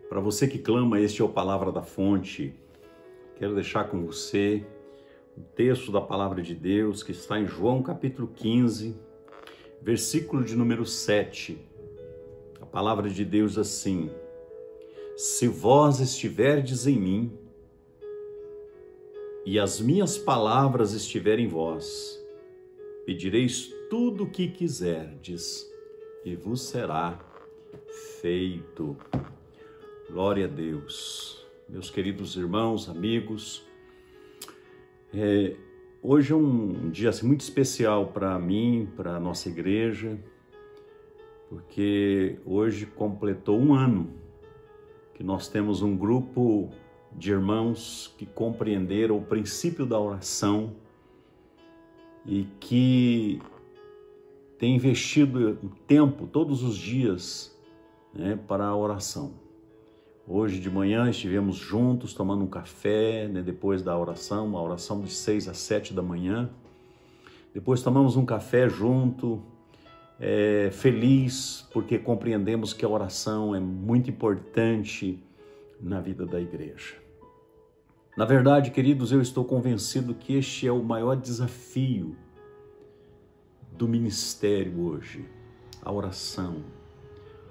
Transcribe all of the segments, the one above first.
Para você que clama, este é o Palavra da Fonte. Quero deixar com você o texto da Palavra de Deus que está em João capítulo 15, versículo de número 7. A Palavra de Deus assim: se vós estiverdes em mim e as minhas palavras estiverem em vós, pedireis tudo o que quiserdes e vos será feito. Glória a Deus. Meus queridos irmãos, amigos, hoje é um dia assim, muito especial para mim, para a nossa igreja, porque hoje completou um ano que nós temos um grupo de irmãos que compreenderam o princípio da oração e que tem investido o tempo, todos os dias, para a oração. Hoje de manhã estivemos juntos tomando um café, depois da oração, uma oração de 6 às 7 da manhã. Depois tomamos um café junto, feliz, porque compreendemos que a oração é muito importante na vida da igreja. Na verdade, queridos, eu estou convencido que este é o maior desafio do ministério hoje, a oração.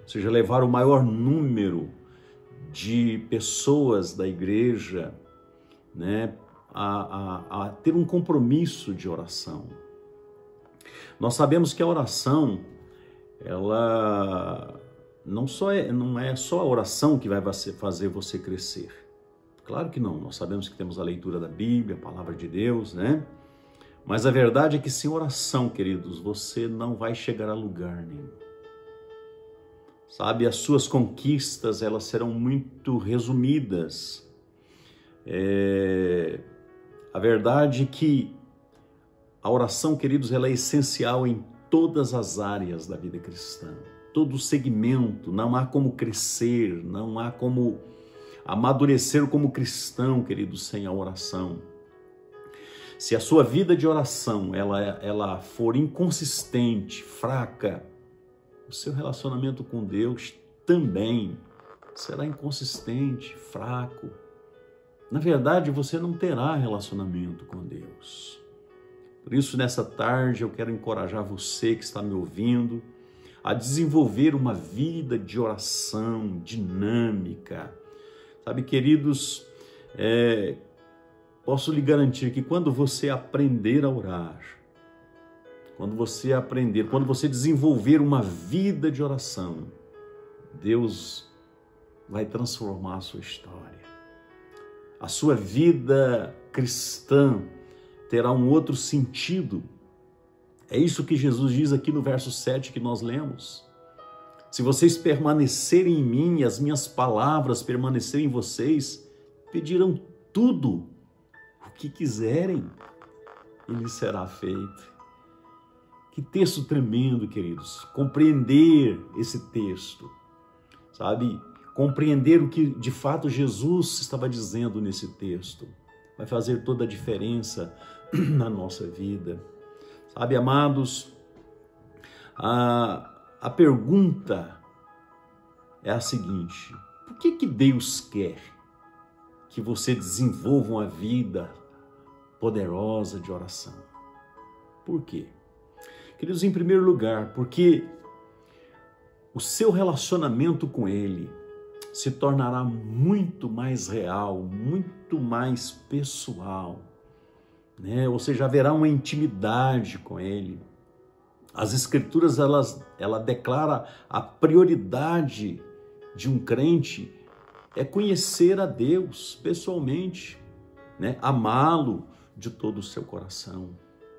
Ou seja, levar o maior número de pessoas da igreja, a ter um compromisso de oração. Nós sabemos que a oração, ela não é só a oração que vai fazer você crescer. Claro que não, nós sabemos que temos a leitura da Bíblia, a palavra de Deus, Mas a verdade é que sem oração, queridos, você não vai chegar a lugar nenhum. Sabe, as suas conquistas, elas serão muito resumidas. A verdade é que a oração, queridos, ela é essencial em todas as áreas da vida cristã. Todo segmento, não há como crescer, não há como amadurecer como cristão, queridos, sem a oração. Se a sua vida de oração, ela for inconsistente, fraca, o seu relacionamento com Deus também será inconsistente, fraco. Na verdade, você não terá relacionamento com Deus. Por isso, nessa tarde, eu quero encorajar você que está me ouvindo a desenvolver uma vida de oração dinâmica. Sabe, queridos, posso lhe garantir que quando você aprender a orar, quando você desenvolver uma vida de oração, Deus vai transformar a sua história. A sua vida cristã terá um outro sentido. É isso que Jesus diz aqui no verso 7 que nós lemos. Se vocês permanecerem em mim e as minhas palavras permanecerem em vocês, pedirão tudo o que quiserem e lhes será feito. Que texto tremendo, queridos. Compreender esse texto, sabe? Compreender o que de fato Jesus estava dizendo nesse texto vai fazer toda a diferença na nossa vida. Sabe, amados, a pergunta é a seguinte: por que Deus quer que você desenvolva uma vida poderosa de oração? Por quê? Queridos, em primeiro lugar, porque o seu relacionamento com Ele se tornará muito mais real, muito mais pessoal, Ou seja, haverá uma intimidade com Ele. As Escrituras, ela declara a prioridade de um crente é conhecer a Deus pessoalmente, Amá-lo de todo o seu coração.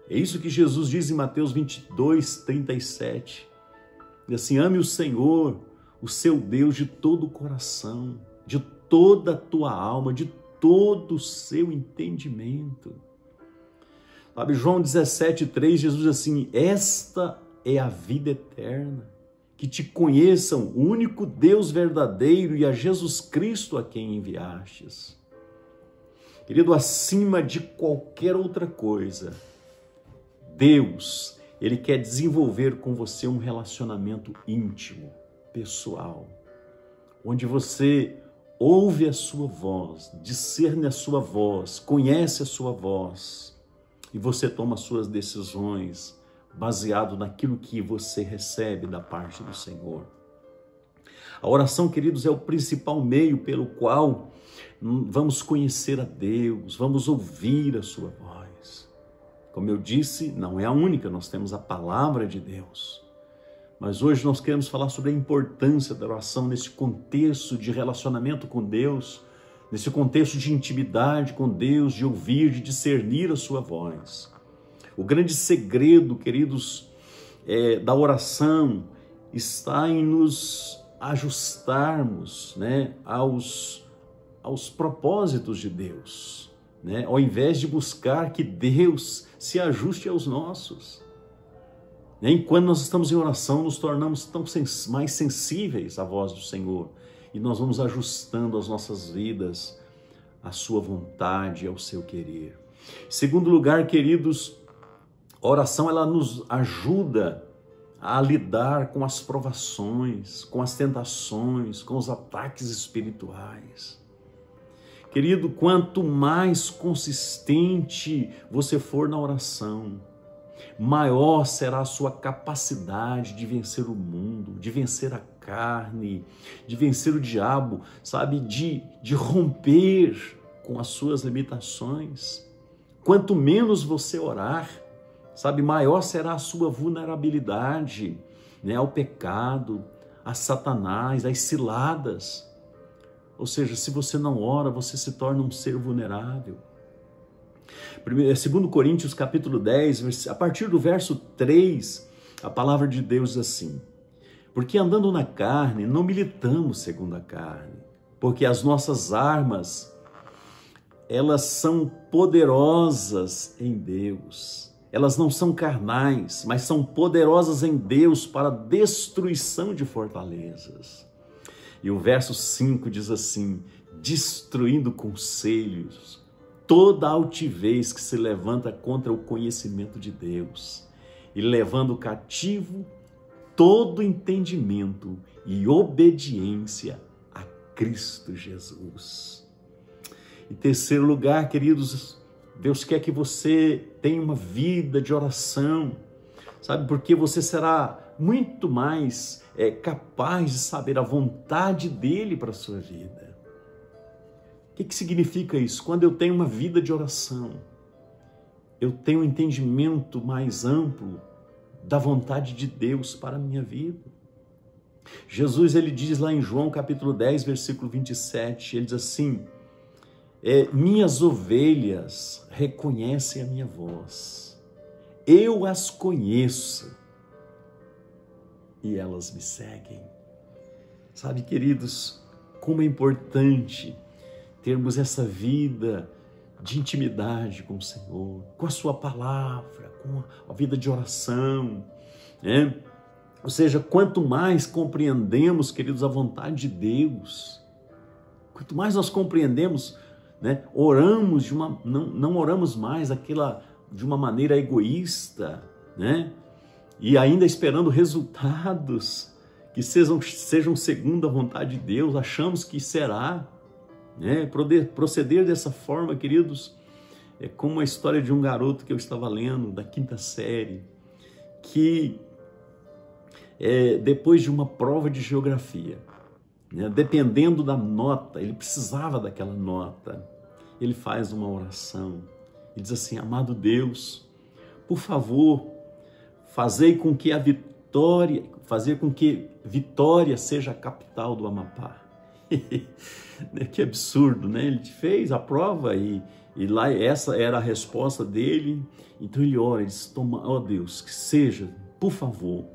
É isso que Jesus diz em Mateus 22, 37. Diz assim: ame o Senhor, o seu Deus, de todo o coração, de toda a tua alma, de todo o seu entendimento. Sabe, João 17:3, Jesus diz assim: esta é a vida eterna, que te conheçam o único Deus verdadeiro e a Jesus Cristo a quem enviastes. Querido, acima de qualquer outra coisa, Deus, Ele quer desenvolver com você um relacionamento íntimo, pessoal, onde você ouve a sua voz, discerne a sua voz, conhece a sua voz, e você toma as suas decisões baseado naquilo que você recebe da parte do Senhor. A oração, queridos, é o principal meio pelo qual vamos conhecer a Deus, vamos ouvir a sua voz. Como eu disse, não é a única, nós temos a palavra de Deus. Mas hoje nós queremos falar sobre a importância da oração nesse contexto de relacionamento com Deus, nesse contexto de intimidade com Deus, de ouvir, de discernir a sua voz. O grande segredo, queridos, da oração está em nos ajustarmos, né, aos propósitos de Deus, né, ao invés de buscar que Deus se ajuste aos nossos. Enquanto nós estamos em oração, nos tornamos mais sensíveis à voz do Senhor e nós vamos ajustando as nossas vidas à sua vontade, ao seu querer. Em segundo lugar, queridos, a oração ela nos ajuda a lidar com as provações, com as tentações, com os ataques espirituais. Querido, quanto mais consistente você for na oração, maior será a sua capacidade de vencer o mundo, de vencer a carne, de vencer o diabo, sabe? De romper com as suas limitações. Quanto menos você orar, sabe? Maior será a sua vulnerabilidade, né? Ao pecado, a Satanás, às ciladas. Ou seja, se você não ora, você se torna um ser vulnerável. 2 Coríntios capítulo 10, a partir do verso 3, a palavra de Deus diz assim: porque andando na carne, não militamos segundo a carne, porque as nossas armas, elas são poderosas em Deus. Elas não são carnais, mas são poderosas em Deus para a destruição de fortalezas. E o verso 5 diz assim: destruindo conselhos, toda altivez que se levanta contra o conhecimento de Deus, e levando cativo todo entendimento e obediência a Cristo Jesus. Em terceiro lugar, queridos, Deus quer que você tenha uma vida de oração, sabe? Porque você será muito mais capaz de saber a vontade dele para a sua vida. O que significa isso? Quando eu tenho uma vida de oração, eu tenho um entendimento mais amplo da vontade de Deus para a minha vida. Jesus, ele diz lá em João capítulo 10, versículo 27, ele diz assim: minhas ovelhas reconhecem a minha voz, eu as conheço e elas me seguem. Sabe, queridos, como é importante termos essa vida de intimidade com o Senhor, com a sua palavra, com a vida de oração, né? Ou seja, quanto mais compreendemos, queridos, a vontade de Deus, quanto mais nós compreendemos, né? Oramos não oramos mais de uma maneira egoísta, né? E ainda esperando resultados que sejam segundo a vontade de Deus, achamos que será, né? Proceder dessa forma, queridos, é como a história de um garoto que eu estava lendo, da 5ª série, que depois de uma prova de geografia, né, dependendo da nota, ele precisava daquela nota, ele faz uma oração e diz assim: amado Deus, por favor, fazer com que Vitória seja a capital do Amapá. Que absurdo, né? Ele fez a prova e lá essa era a resposta dele. Então ele ora e diz: ó Deus, que seja, por favor.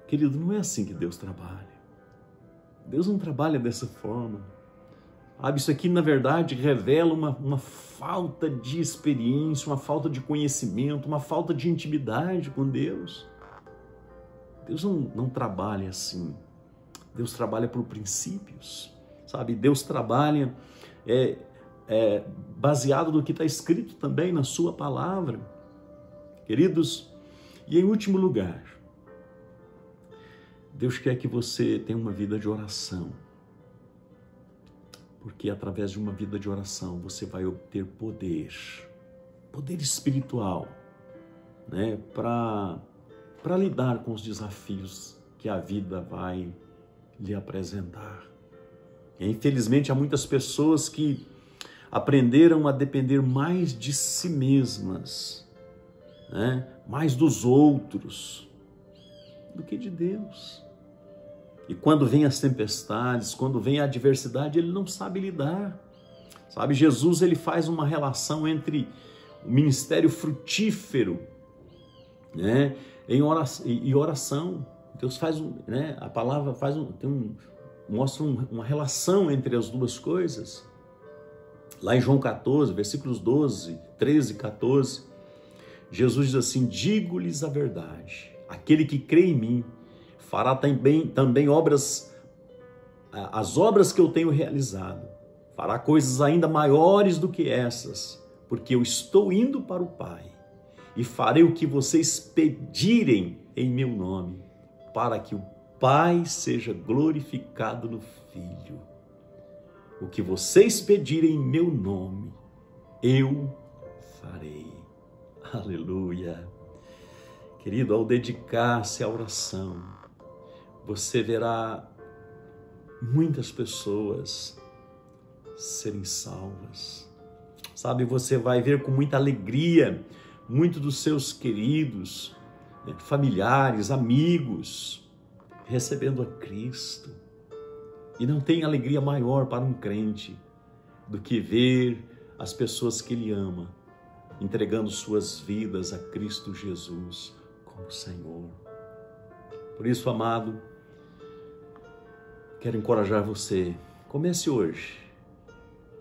Querido, não é assim que Deus trabalha. Deus não trabalha dessa forma. Isso aqui, na verdade, revela uma falta de experiência, uma falta de conhecimento, uma falta de intimidade com Deus. Deus não trabalha assim. Deus trabalha por princípios, sabe? Deus trabalha baseado no que está escrito também na sua palavra. Queridos, e em último lugar, Deus quer que você tenha uma vida de oração. Porque através de uma vida de oração você vai obter poder espiritual, né, para lidar com os desafios que a vida vai lhe apresentar. E, infelizmente, há muitas pessoas que aprenderam a depender mais de si mesmas, né, mais dos outros, do que de Deus. E quando vem as tempestades, quando vem a adversidade, ele não sabe lidar. Sabe, Jesus, ele faz uma relação entre o ministério frutífero, né, e oração. Deus faz, né, a palavra faz mostra uma relação entre as duas coisas. Lá em João 14, versículos 12, 13 e 14, Jesus diz assim: digo-lhes a verdade, aquele que crê em mim fará também obras, as obras que eu tenho realizado, fará coisas ainda maiores do que essas, porque eu estou indo para o Pai e farei o que vocês pedirem em meu nome, para que o Pai seja glorificado no Filho. O que vocês pedirem em meu nome, eu farei. Aleluia. Querido, ao dedicar-se à oração, você verá muitas pessoas serem salvas. Sabe, você vai ver com muita alegria muitos dos seus queridos, familiares, amigos, recebendo a Cristo. E não tem alegria maior para um crente do que ver as pessoas que ele ama entregando suas vidas a Cristo Jesus como Senhor. Por isso, amado, quero encorajar você. Comece hoje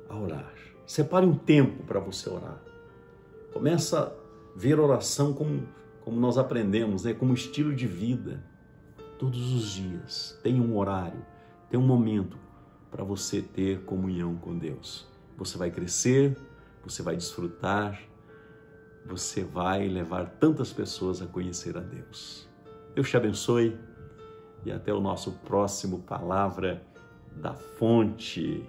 a orar. Separe um tempo para você orar. Começa a ver oração como nós aprendemos, né? Como estilo de vida. Todos os dias. Tem um horário, tem um momento para você ter comunhão com Deus. Você vai crescer, você vai desfrutar, você vai levar tantas pessoas a conhecer a Deus. Deus te abençoe e até o nosso próximo Palavra da Fonte.